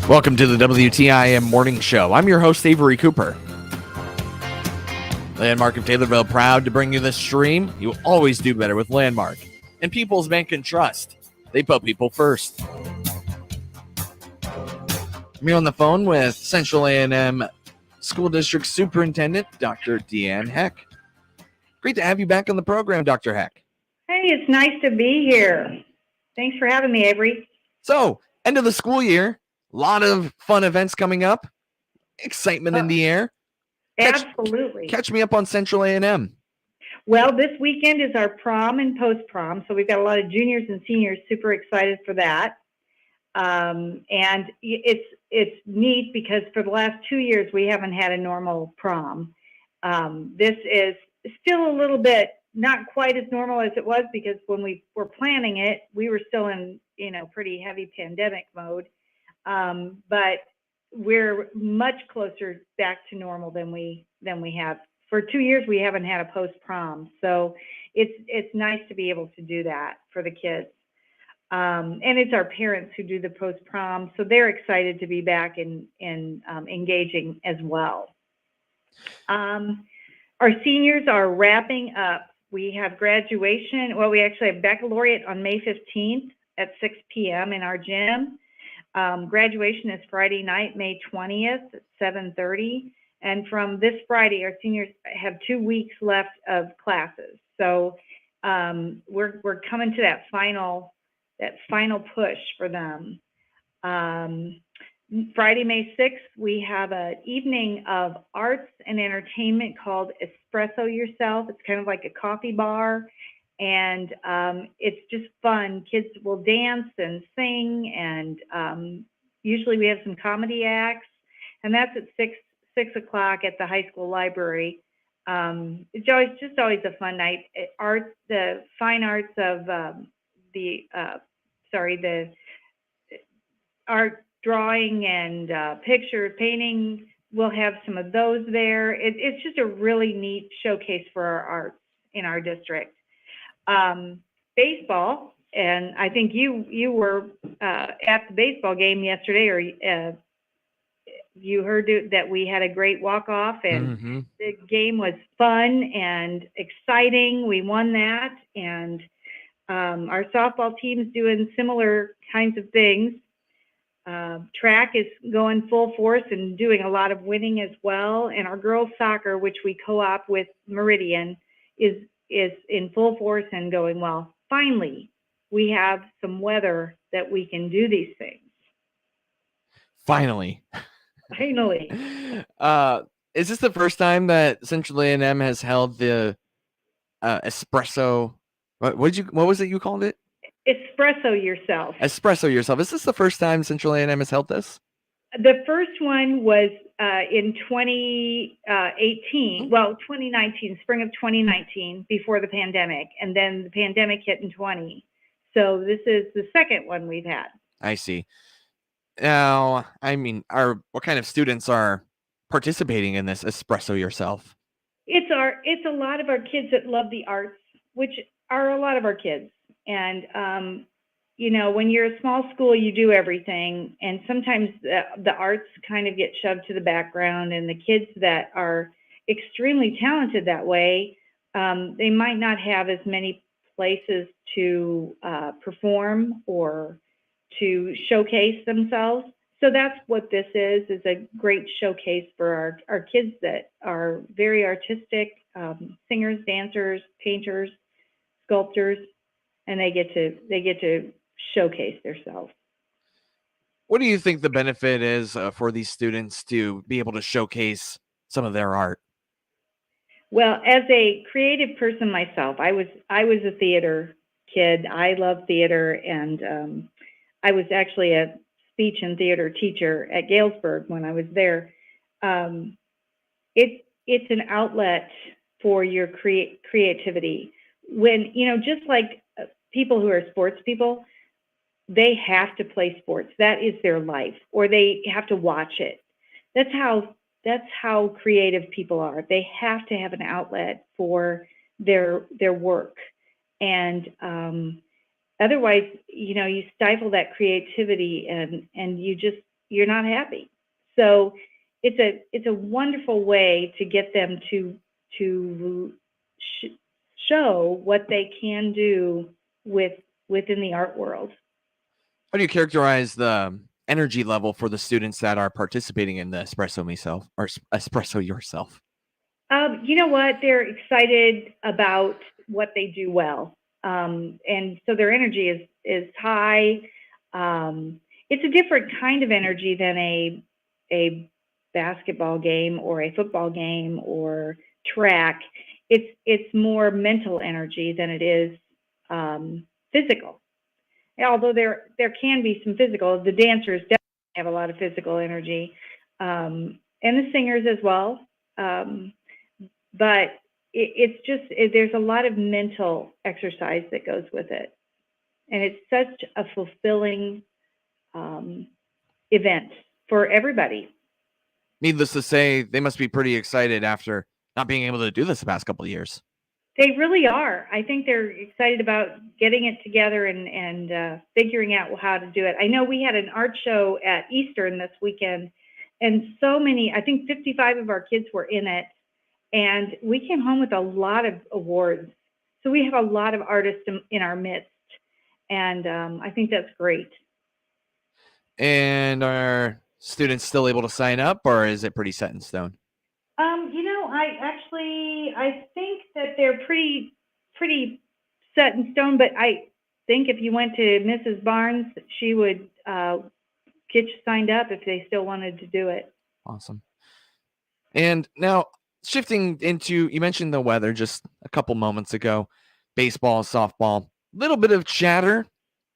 Welcome to the WTIM Morning Show. I'm your host, Avery Cooper. Landmark of Taylorville, proud to bring you this stream. You always do better with Landmark. And People's Bank and Trust. They put people first. I'm here on the phone with Central A&M School District Superintendent, Dr. Deanne Heck. Great to have you back on the program, Dr. Heck. Hey, it's nice to be here. Thanks for having me, Avery. So, end of the school year. A lot of fun events coming up. Excitement in the air. Absolutely. Catch me up on Central A&M. Well, this weekend is our prom and post-prom, so we've got a lot of juniors and seniors super excited for that. And it's neat because for the last 2 years, we haven't had a normal prom. This is still a little bit not quite as normal as it was because when we were planning it, we were still in, pretty heavy pandemic mode. But we're much closer back to normal than we have. For 2 years, we haven't had a post-prom, so it's nice to be able to do that for the kids. And it's our parents who do the post-prom, so they're excited to be back and engaging as well. Our seniors are wrapping up. We have graduation. Well, we actually have baccalaureate on May 15th at 6 p.m. in our gym. Graduation is Friday night, May 20th at 7:30. And from this Friday, our seniors have 2 weeks left of classes. So we're coming to that final push for them. Friday, May 6th, we have an evening of arts and entertainment called Espresso Yourself. It's kind of like a coffee bar. And it's just fun. Kids will dance and sing, and usually we have some comedy acts, and that's at 6 o'clock at the high school library. It's always a fun night. The fine arts of the art drawing and picture painting. We'll have some of those there. It's just a really neat showcase for our arts in our district. Baseball, and I think you were at the baseball game yesterday, or you heard that we had a great walk-off, and the game was fun and exciting. We won that, and our softball team's doing similar kinds of things. Track is going full force and doing a lot of winning as well, and our girls soccer, which we co-op with Meridian, is in full force and going well. Finally, we have some weather that we can do these things. Finally. Is this the first time that Central A&M has held the espresso? What was it you called it? Espresso Yourself. Espresso Yourself. Is this the first time Central A&M has held this? The first one was in 2018, 2019, spring of 2019, before the pandemic, and then the pandemic hit in 20. So this is the second one we've had. I see. Now, what kind of students are participating in this Espresso Yourself? It's a lot of our kids that love the arts, which are a lot of our kids, and when you're a small school, you do everything, and sometimes the arts kind of get shoved to the background, and the kids that are extremely talented that way, they might not have as many places to perform or to showcase themselves. So that's what this is a great showcase for our kids that are very artistic, singers, dancers, painters, sculptors, and they get to showcase themselves. What do you think the benefit is for these students to be able to showcase some of their art? Well, as a creative person myself, I was a theater kid. I love theater, and I was actually a speech and theater teacher at Galesburg when I was there. It's an outlet for your creativity. When just like people who are sports people, they have to play sports. That is their life, or they have to watch it. That's how creative people are. They have to have an outlet for their work, and otherwise, you stifle that creativity, and you just you're not happy. So it's a wonderful way to get them to show what they can do with within the art world. How do you characterize the energy level for the students that are participating in the espresso myself or espresso yourself? You know what? They're excited about what they do well, and so their energy is high. It's a different kind of energy than a basketball game or a football game or track. It's more mental energy than it is physical. Although there can be some physical. The dancers definitely have a lot of physical energy, and the singers as well. But it's just there's a lot of mental exercise that goes with it, and it's such a fulfilling event for everybody. Needless to say, they must be pretty excited after not being able to do this the past couple of years. They really are. I think they're excited about getting it together and figuring out how to do it. I know we had an art show at Eastern this weekend, and so many, I think 55 of our kids were in it, and we came home with a lot of awards. So we have a lot of artists in our midst, and I think that's great. And are students still able to sign up, or is it pretty set in stone? I think that they're pretty set in stone. But I think if you went to Mrs. Barnes, she would get you signed up if they still wanted to do it. Awesome. And now shifting into, you mentioned the weather just a couple moments ago, baseball, softball, little bit of chatter.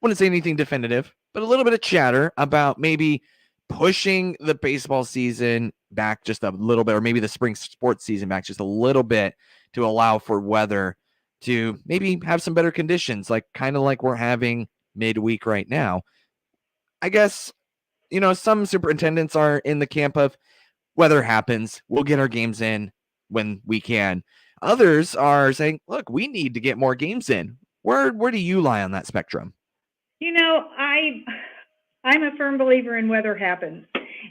Wouldn't say anything definitive, but a little bit of chatter about maybe pushing the baseball season back just a little bit, or maybe the spring sports season back just a little bit to allow for weather to maybe have some better conditions, like kind of like we're having midweek right now. I guess, some superintendents are in the camp of weather happens, we'll get our games in when we can. Others are saying, look, we need to get more games in. Where do you lie on that spectrum? I'm a firm believer in weather happens.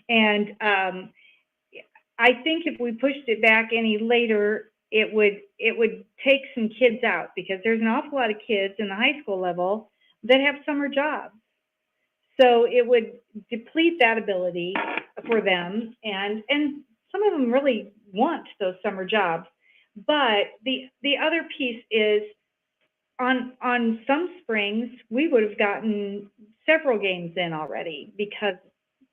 And I think if we pushed it back any later, it would take some kids out, because there's an awful lot of kids in the high school level that have summer jobs. So it would deplete that ability for them, and some of them really want those summer jobs. But the other piece is, on some springs we would have gotten several games in already,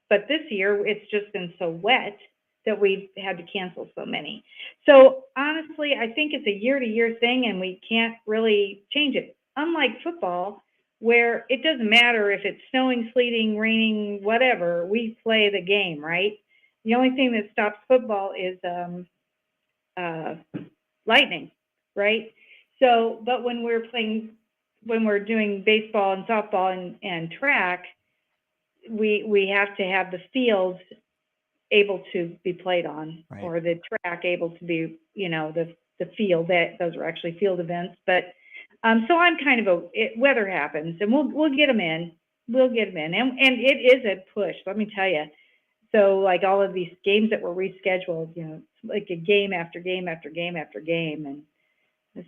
but this year it's just been so wet that we've had to cancel so many. So honestly, I think it's a year-to-year thing, and we can't really change it. Unlike football, where it doesn't matter if it's snowing, sleeting, raining, whatever, we play the game, right? The only thing that stops football is lightning, right? So, but when we're doing baseball and softball and track, we have to have the fields able to be played on, right, or the track able to be, the field. That those are actually field events. But so I'm kind of weather happens, and we'll get them in. We'll get them in, and it is a push. Let me tell you. So like all of these games that were rescheduled, like a game after game after game after game, and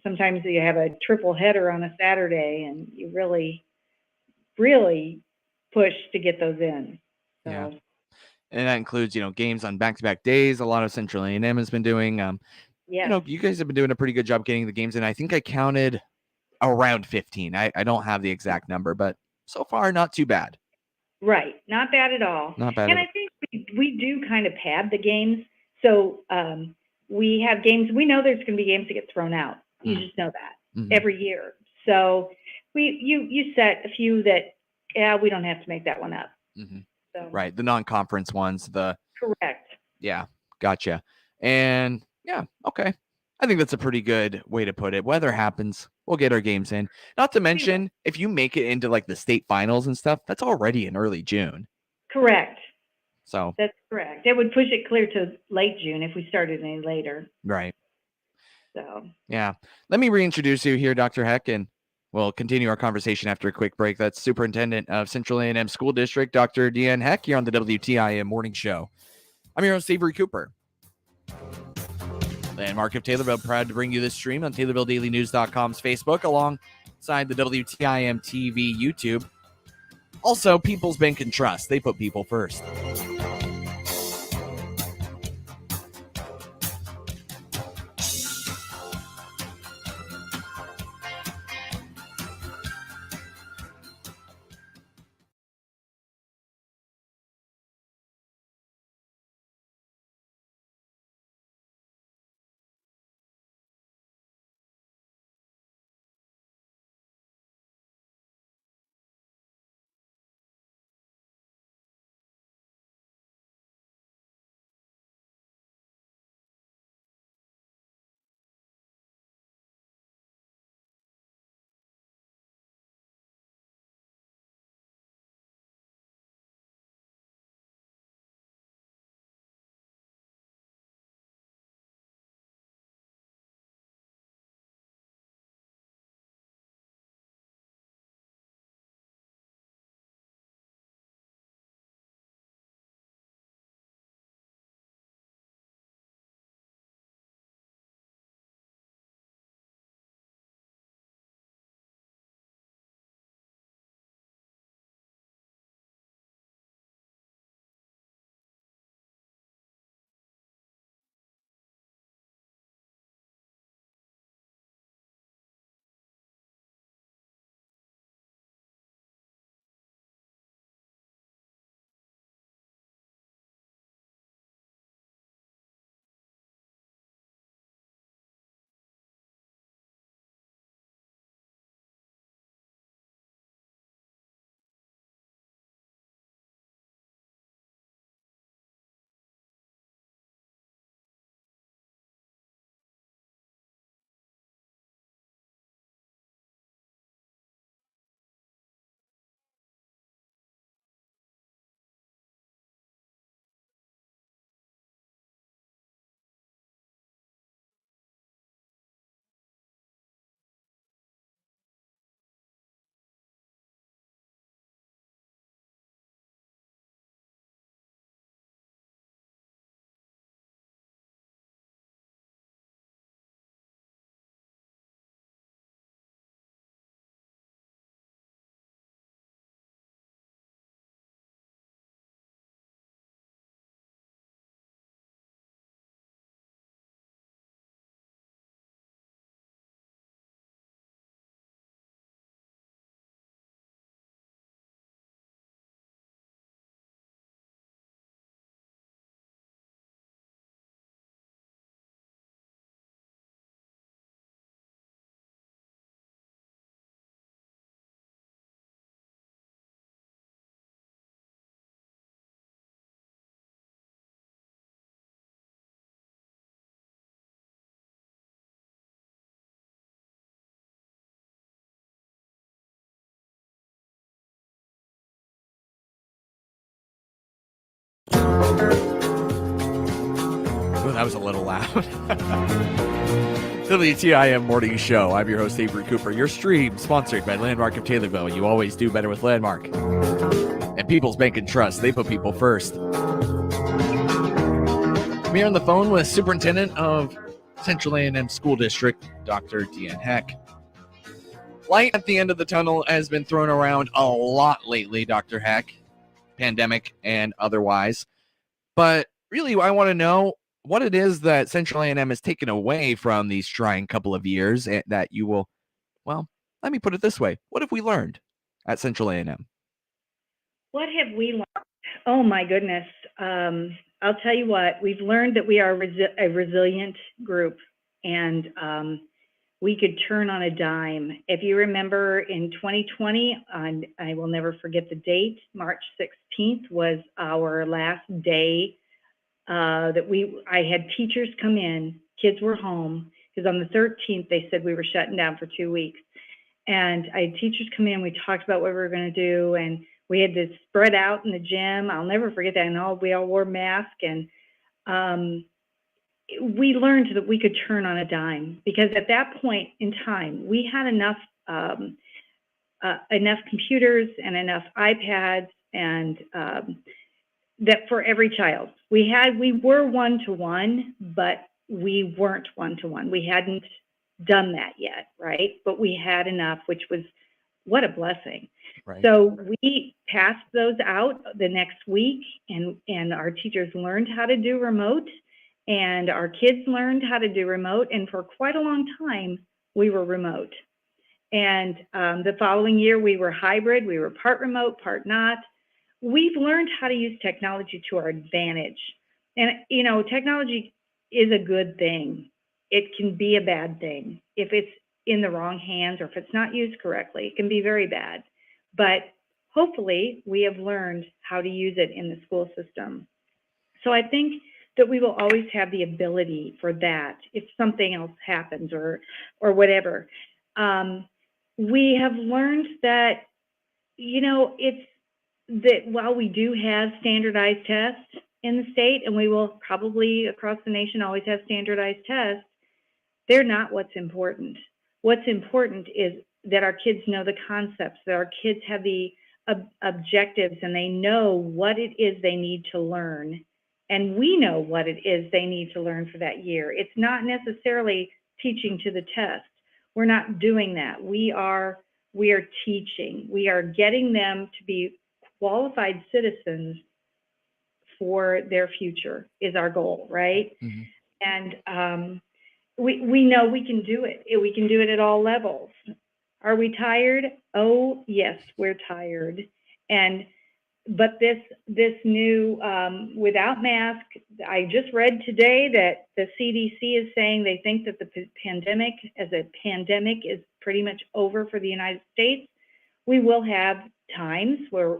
sometimes you have a triple header on a Saturday, and you really, really push to get those in. So. Yeah. And that includes, games on back-to-back days. A lot of Central A&M has been doing. Yeah. You guys have been doing a pretty good job getting the games in. I think I counted around 15. I don't have the exact number, but so far not too bad. Right. Not bad at all. Not bad. And I think we do kind of pad the games. So we have games. We know there's going to be games that get thrown out. You just know that every year. So you set a few that, we don't have to make that one up. So. Right. The non-conference ones. Correct. Yeah. Gotcha. And yeah. Okay. I think that's a pretty good way to put it. Weather happens, we'll get our games in. Not to mention, if you make it into like the state finals and stuff, that's already in early June. Correct. So that's correct. It would push it clear to late June if we started any later. Right. So yeah. Let me reintroduce you here, Dr. Heck. And We'll continue our conversation after a quick break. That's Superintendent of Central A&M School District, Dr. Deanne Heck, here on the WTIM Morning Show. I'm your host, Avery Cooper. Landmark of Taylorville, proud to bring you this stream on TaylorvilleDailyNews.com's Facebook, alongside the WTIM TV YouTube. Also, People's Bank and Trust. They put people first. Oh, that was a little loud. WTIM Morning Show. I'm your host, Avery Cooper. Your stream sponsored by Landmark of Taylorville. You always do better with Landmark. And People's Bank and Trust. They put people first. I'm here on the phone with Superintendent of Central A&M School District, Dr. Deanne Heck. Light at the end of the tunnel has been thrown around a lot lately, Dr. Heck, pandemic and otherwise. But really, I want to know what it is that Central A&M has taken away from these trying couple of years that you will, well, let me put it this way. What have we learned at Central A&M? What have we learned? Oh my goodness. I'll tell you what, we've learned that we are a resilient group, and we could turn on a dime. If you remember in 2020, I will never forget the date, March 16th was our last day that I had teachers come in, kids were home, because on the 13th they said we were shutting down for 2 weeks. And I had teachers come in, we talked about what we were going to do, and we had to spread out in the gym. I'll never forget that. And we all wore masks, and we learned that we could turn on a dime, because at that point in time, we had enough enough computers and enough iPads and that for every child. We were one-to-one, but we weren't one-to-one. We hadn't done that yet, right? But we had enough, which was what a blessing. Right. So we passed those out the next week, and our teachers learned how to do remote, and our kids learned how to do remote, and for quite a long time, we were remote. And the following year, we were hybrid. We were part remote, part not. We've learned how to use technology to our advantage. And, technology is a good thing. It can be a bad thing if it's in the wrong hands or if it's not used correctly. It can be very bad. But hopefully, we have learned how to use it in the school system. So I think that we will always have the ability for that if something else happens or whatever. We have learned that, it's that while we do have standardized tests in the state, and we will probably across the nation always have standardized tests, they're not what's important. What's important is that our kids know the concepts, that our kids have the objectives, and they know what it is they need to learn. And we know what it is they need to learn for that year. It's not necessarily teaching to the test. We're not doing that. We are teaching. We are getting them to be qualified citizens for their future is our goal, right? Mm-hmm. And we know we can do it. We can do it at all levels. Are we tired? Oh, yes, we're tired. But this new without mask, I just read today that the CDC is saying they think that the pandemic is pretty much over for the United States. We will have times where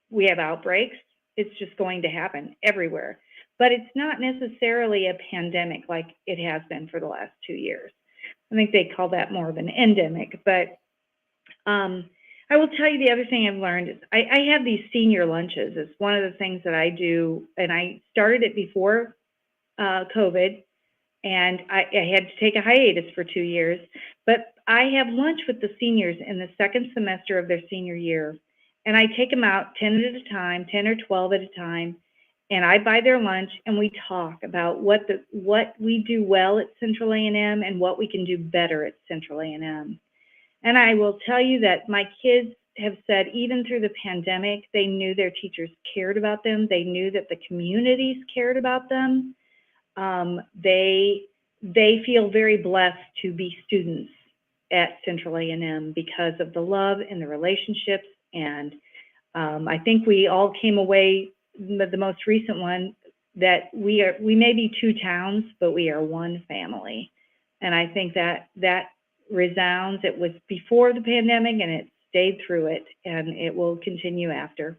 we have outbreaks. It's just going to happen everywhere. But it's not necessarily a pandemic like it has been for the last 2 years. I think they call that more of an endemic. But I will tell you the other thing I've learned is I have these senior lunches. It's one of the things that I do, and I started it before COVID, and I had to take a hiatus for 2 years. But I have lunch with the seniors in the second semester of their senior year, and I take them out 10 at a time, 10 or 12 at a time, and I buy their lunch, and we talk about what we do well at Central A&M and what we can do better at Central A&M. And I will tell you that my kids have said, even through the pandemic, they knew their teachers cared about them. They knew that the communities cared about them. They feel very blessed to be students at Central A&M because of the love and the relationships. And I think we all came away, the most recent one, that we may be two towns, but we are one family. And I think that resounds. It was before the pandemic, and it stayed through it, and it will continue after.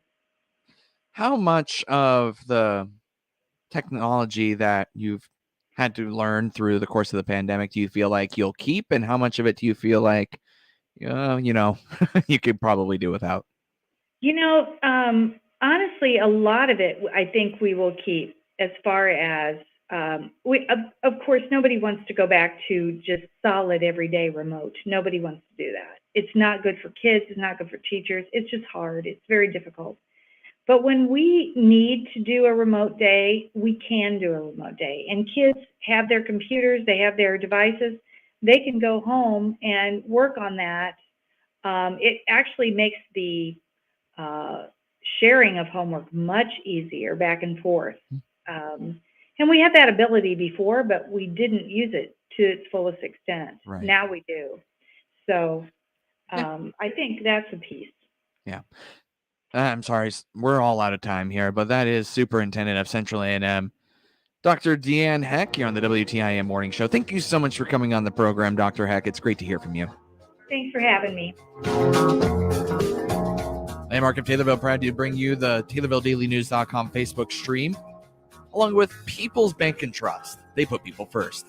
How much of the technology that you've had to learn through the course of the pandemic do you feel like you'll keep, and how much of it do you feel like you could probably do without? Honestly, a lot of it I think we will keep, as far as of course, nobody wants to go back to just solid everyday remote. Nobody wants to do that. It's not good for kids. It's not good for teachers. It's just hard. It's very difficult. But when we need to do a remote day, we can do a remote day. And kids have their computers. They have their devices. They can go home and work on that. It actually makes the sharing of homework much easier back and forth. And we had that ability before, but we didn't use it to its fullest extent. Right. Now we do. So I think that's a piece. Yeah. I'm sorry, we're all out of time here, but that is Superintendent of Central A&M, Dr. Deanne Heck, here on the WTIM Morning Show. Thank you so much for coming on the program, Dr. Heck. It's great to hear from you. Thanks for having me. I am Mark of Taylorville, proud to bring you the TaylorvilleDailyNews.com Facebook stream, along with People's Bank and Trust. They put people first.